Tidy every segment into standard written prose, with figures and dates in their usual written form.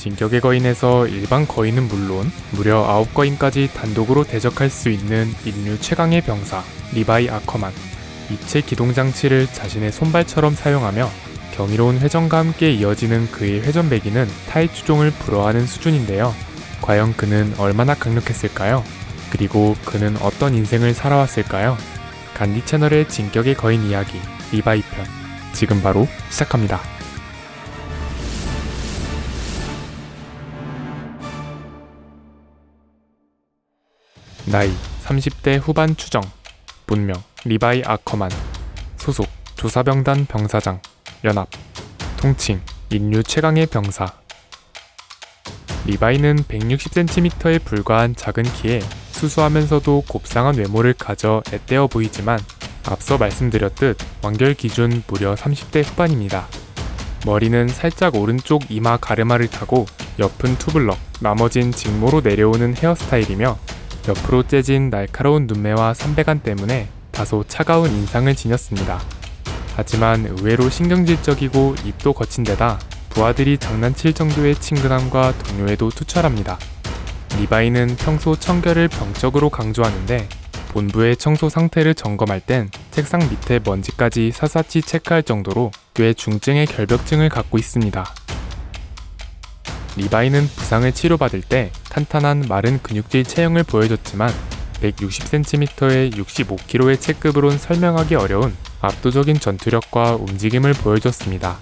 진격의 거인에서 일반 거인은 물론 무려 9거인까지 단독으로 대적할 수 있는 인류 최강의 병사 리바이 아커만. 입체 기동장치를 자신의 손발처럼 사용하며 경이로운 회전과 함께 이어지는 그의 회전배기는 타의 추종을 불허하는 수준인데요. 과연 그는 얼마나 강력했을까요? 그리고 그는 어떤 인생을 살아왔을까요? 간디 채널의 진격의 거인 이야기 리바이 편, 지금 바로 시작합니다. 나이 30대 후반 추정. 본명 리바이 아커만. 소속 조사병단 병사장. 연합. 통칭 인류 최강의 병사. 리바이는 160cm에 불과한 작은 키에 수수하면서도 곱상한 외모를 가져 앳되어 보이지만 앞서 말씀드렸듯 완결 기준 무려 30대 후반입니다. 머리는 살짝 오른쪽 이마 가르마를 타고 옆은 투블럭, 나머진 직모로 내려오는 헤어스타일이며 옆으로 째진 날카로운 눈매와 삼배간 때문에 다소 차가운 인상을 지녔습니다. 하지만 의외로 신경질적이고 입도 거친 데다 부하들이 장난칠 정도의 친근함과 동료애도 투철합니다. 리바이는 평소 청결을 병적으로 강조하는데 본부의 청소 상태를 점검할 땐 책상 밑에 먼지까지 샅샅이 체크할 정도로 꽤 중증의 결벽증을 갖고 있습니다. 리바이는 부상을 치료받을 때 탄탄한 마른 근육질 체형을 보여줬지만 160cm에 65kg의 체급으론 설명하기 어려운 압도적인 전투력과 움직임을 보여줬습니다.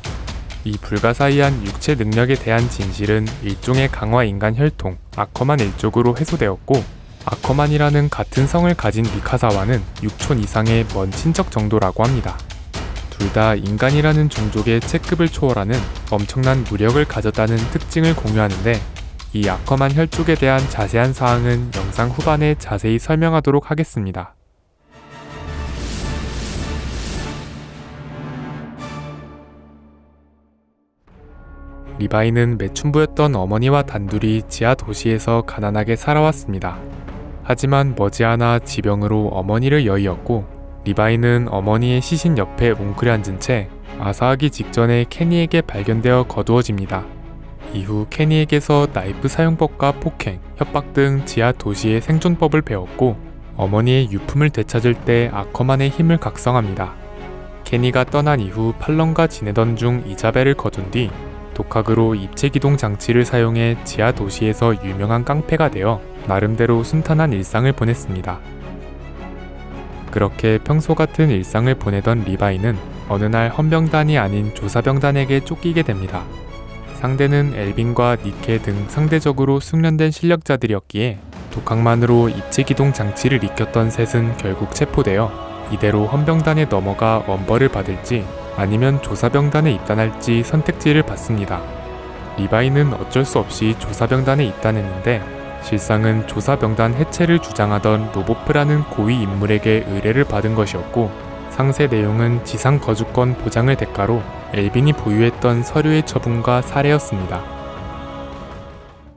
이 불가사의한 육체 능력에 대한 진실은 일종의 강화 인간 혈통 아커만 일족으로 해소되었고, 아커만이라는 같은 성을 가진 미카사와는 6촌 이상의 먼 친척 정도라고 합니다. 둘 다 인간이라는 종족의 체급을 초월하는 엄청난 무력을 가졌다는 특징을 공유하는데, 이 아커만 혈족에 대한 자세한 사항은 영상 후반에 자세히 설명하도록 하겠습니다. 리바이는 매춘부였던 어머니와 단둘이 지하 도시에서 가난하게 살아왔습니다. 하지만 머지않아 지병으로 어머니를 여의었고, 리바이는 어머니의 시신 옆에 웅크려 앉은 채 아사하기 직전에 케니에게 발견되어 거두어집니다. 이후 케니에게서 나이프 사용법과 폭행, 협박 등 지하 도시의 생존법을 배웠고, 어머니의 유품을 되찾을 때 아커만의 힘을 각성합니다. 케니가 떠난 이후 팔런과 지내던 중 이자벨을 거둔 뒤 독학으로 입체기동 장치를 사용해 지하 도시에서 유명한 깡패가 되어 나름대로 순탄한 일상을 보냈습니다. 그렇게 평소 같은 일상을 보내던 리바이는 어느 날 헌병단이 아닌 조사병단에게 쫓기게 됩니다. 상대는 엘빈과 니케 등 상대적으로 숙련된 실력자들이었기에 독학만으로 입체기동 장치를 익혔던 셋은 결국 체포되어 이대로 헌병단에 넘어가 원벌을 받을지 아니면 조사병단에 입단할지 선택지를 받습니다. 리바이는 어쩔 수 없이 조사병단에 입단했는데, 실상은 조사병단 해체를 주장하던 로보프라는 고위 인물에게 의뢰를 받은 것이었고, 상세 내용은 지상 거주권 보장을 대가로 엘빈이 보유했던 서류의 처분과 살해였습니다.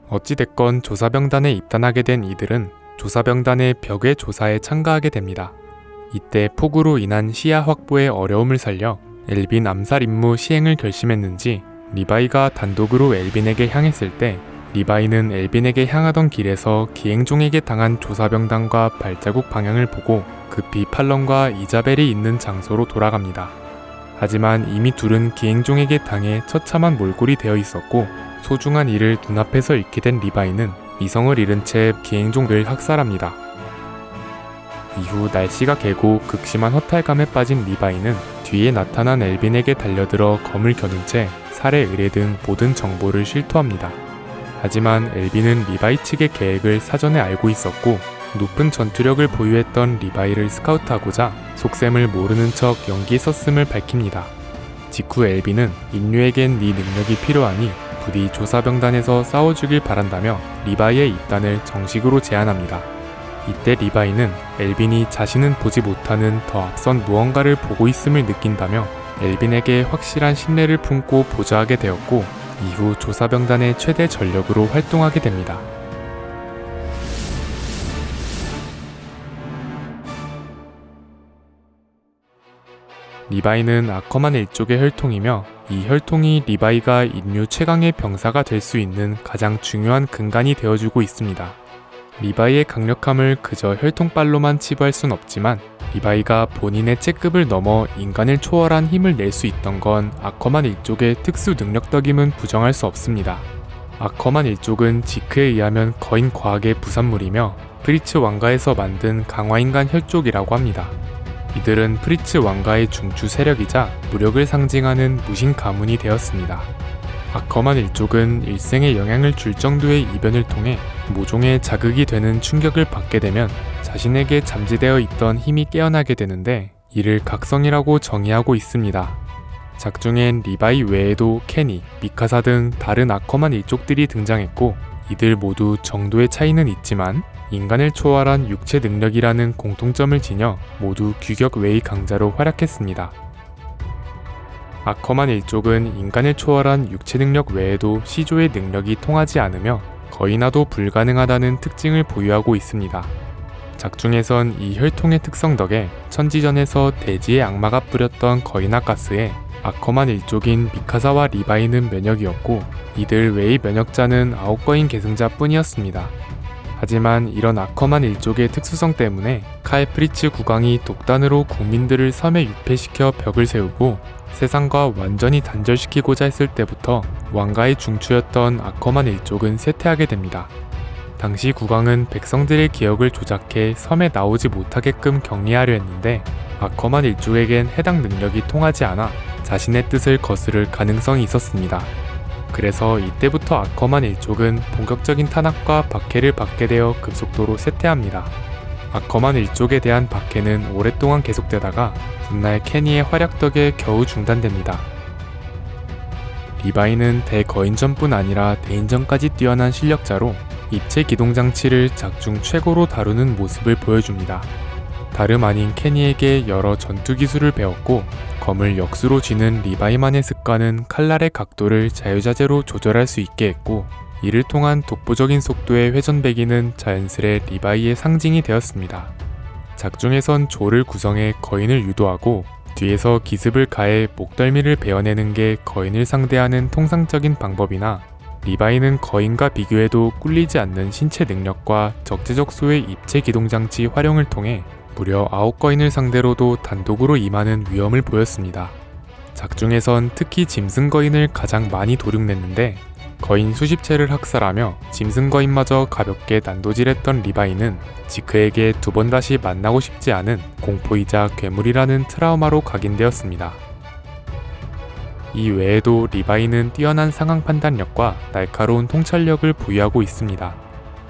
어찌됐건 조사병단에 입단하게 된 이들은 조사병단의 벽외 조사에 참가하게 됩니다. 이때 폭우로 인한 시야 확보에 어려움을 살려 엘빈 암살 임무 시행을 결심했는지 리바이가 단독으로 엘빈에게 향했을 때, 리바이는 엘빈에게 향하던 길에서 기행종에게 당한 조사병단과 발자국 방향을 보고 급히 팔런과 이자벨이 있는 장소로 돌아갑니다. 하지만 이미 둘은 기행종에게 당해 처참한 몰골이 되어 있었고, 소중한 이를 눈앞에서 잃게 된 리바이는 이성을 잃은 채 기행종을 학살합니다. 이후 날씨가 개고 극심한 허탈감에 빠진 리바이는 뒤에 나타난 엘빈에게 달려들어 검을 겨눈 채 살해 의뢰 등 모든 정보를 실토합니다. 하지만 엘빈은 리바이 측의 계획을 사전에 알고 있었고, 높은 전투력을 보유했던 리바이를 스카우트하고자 속셈을 모르는 척 연기했었음을 밝힙니다. 직후 엘빈은 인류에겐 네 능력이 필요하니 부디 조사병단에서 싸워주길 바란다며 리바이의 입단을 정식으로 제안합니다. 이때 리바이는 엘빈이 자신은 보지 못하는 더 앞선 무언가를 보고 있음을 느낀다며 엘빈에게 확실한 신뢰를 품고 보좌하게 되었고, 이후 조사병단의 최대 전력으로 활동하게 됩니다. 리바이는 아커만 일족의 혈통이며 이 혈통이 리바이가 인류 최강의 병사가 될 수 있는 가장 중요한 근간이 되어주고 있습니다. 리바이의 강력함을 그저 혈통빨로만 치부할 순 없지만 리바이가 본인의 체급을 넘어 인간을 초월한 힘을 낼 수 있던 건 아커만 일족의 특수 능력 덕임은 부정할 수 없습니다. 아커만 일족은 지크에 의하면 거인 과학의 부산물이며 프리츠 왕가에서 만든 강화인간 혈족이라고 합니다. 이들은 프리츠 왕가의 중추 세력이자 무력을 상징하는 무신 가문이 되었습니다. 아커만 일족은 일생에 영향을 줄 정도의 이변을 통해 모종의 자극이 되는 충격을 받게 되면 자신에게 잠재되어 있던 힘이 깨어나게 되는데 이를 각성이라고 정의하고 있습니다. 작중엔 리바이 외에도 케니, 미카사 등 다른 아커만 일족들이 등장했고 이들 모두 정도의 차이는 있지만 인간을 초월한 육체 능력이라는 공통점을 지녀 모두 규격 외의 강자로 활약했습니다. 아커만 일족은 인간을 초월한 육체 능력 외에도 시조의 능력이 통하지 않으며 거인화도 불가능하다는 특징을 보유하고 있습니다. 작중에선 이 혈통의 특성 덕에 천지전에서 대지의 악마가 뿌렸던 거인화 가스에 아커만 일족인 미카사와 리바이는 면역이었고 이들 외의 면역자는 9거인 계승자 뿐이었습니다. 하지만 이런 아커만 일족의 특수성 때문에 카에프리츠 국왕이 독단으로 국민들을 섬에 유폐시켜 벽을 세우고 세상과 완전히 단절시키고자 했을 때부터 왕가의 중추였던 아커만 일족은 쇠퇴하게 됩니다. 당시 국왕은 백성들의 기억을 조작해 섬에 나오지 못하게끔 격리하려 했는데 아커만 일족에겐 해당 능력이 통하지 않아 자신의 뜻을 거스를 가능성이 있었습니다. 그래서 이때부터 아커만 일족은 본격적인 탄압과 박해를 받게 되어 급속도로 쇠퇴합니다. 아커만 일족에 대한 박해는 오랫동안 계속되다가 훗날 케니의 활약 덕에 겨우 중단됩니다. 리바이는 대거인전뿐 아니라 대인전까지 뛰어난 실력자로 입체 기동장치를 작중 최고로 다루는 모습을 보여줍니다. 다름 아닌 케니에게 여러 전투 기술을 배웠고 검을 역수로 쥐는 리바이만의 습관은 칼날의 각도를 자유자재로 조절할 수 있게 했고 이를 통한 독보적인 속도의 회전배기는 자연스레 리바이의 상징이 되었습니다. 작중에선 조를 구성해 거인을 유도하고 뒤에서 기습을 가해 목덜미를 베어내는 게 거인을 상대하는 통상적인 방법이나 리바이는 거인과 비교해도 꿀리지 않는 신체 능력과 적재적소의 입체 기동장치 활용을 통해 무려 9거인을 상대로도 단독으로 임하는 위험을 보였습니다. 작중에선 특히 짐승거인을 가장 많이 도륙냈는데 거인 수십 채를 학살하며 짐승거인마저 가볍게 난도질했던 리바이는 지크에게 2번 다시 만나고 싶지 않은 공포이자 괴물이라는 트라우마로 각인되었습니다. 이 외에도 리바이는 뛰어난 상황 판단력과 날카로운 통찰력을 보유하고 있습니다.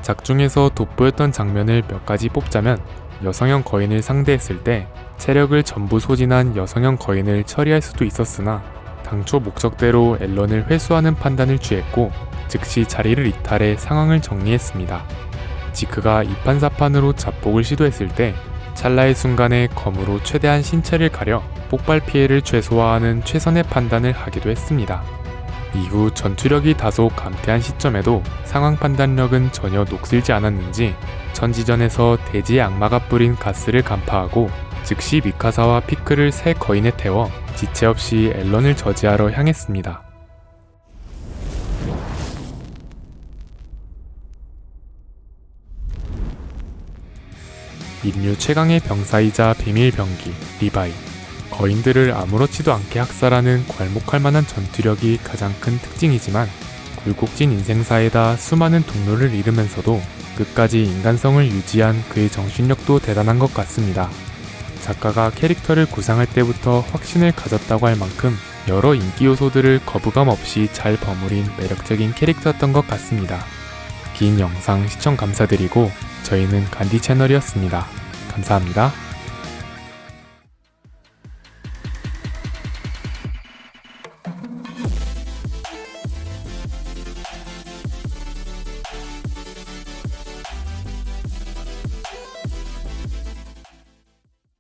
작중에서 돋보였던 장면을 몇 가지 뽑자면 여성형 거인을 상대했을 때 체력을 전부 소진한 여성형 거인을 처리할 수도 있었으나 당초 목적대로 앨런을 회수하는 판단을 취했고 즉시 자리를 이탈해 상황을 정리했습니다. 지크가 이판사판으로 자폭을 시도했을 때 찰나의 순간에 검으로 최대한 신체를 가려 폭발 피해를 최소화하는 최선의 판단을 하기도 했습니다. 이후 전투력이 다소 감퇴한 시점에도 상황 판단력은 전혀 녹슬지 않았는지 천지전에서 대지의 악마가 뿌린 가스를 간파하고 즉시 미카사와 피클을 새 거인에 태워 지체 없이 앨런을 저지하러 향했습니다. 인류 최강의 병사이자 비밀병기 리바이. 거인들을 아무렇지도 않게 학살하는 괄목할 만한 전투력이 가장 큰 특징이지만 굴곡진 인생사에다 수많은 동료를 잃으면서도 끝까지 인간성을 유지한 그의 정신력도 대단한 것 같습니다. 작가가 캐릭터를 구상할 때부터 확신을 가졌다고 할 만큼 여러 인기 요소들을 거부감 없이 잘 버무린 매력적인 캐릭터였던 것 같습니다. 긴 영상 시청 감사드리고 저희는 간디 채널이었습니다. 감사합니다.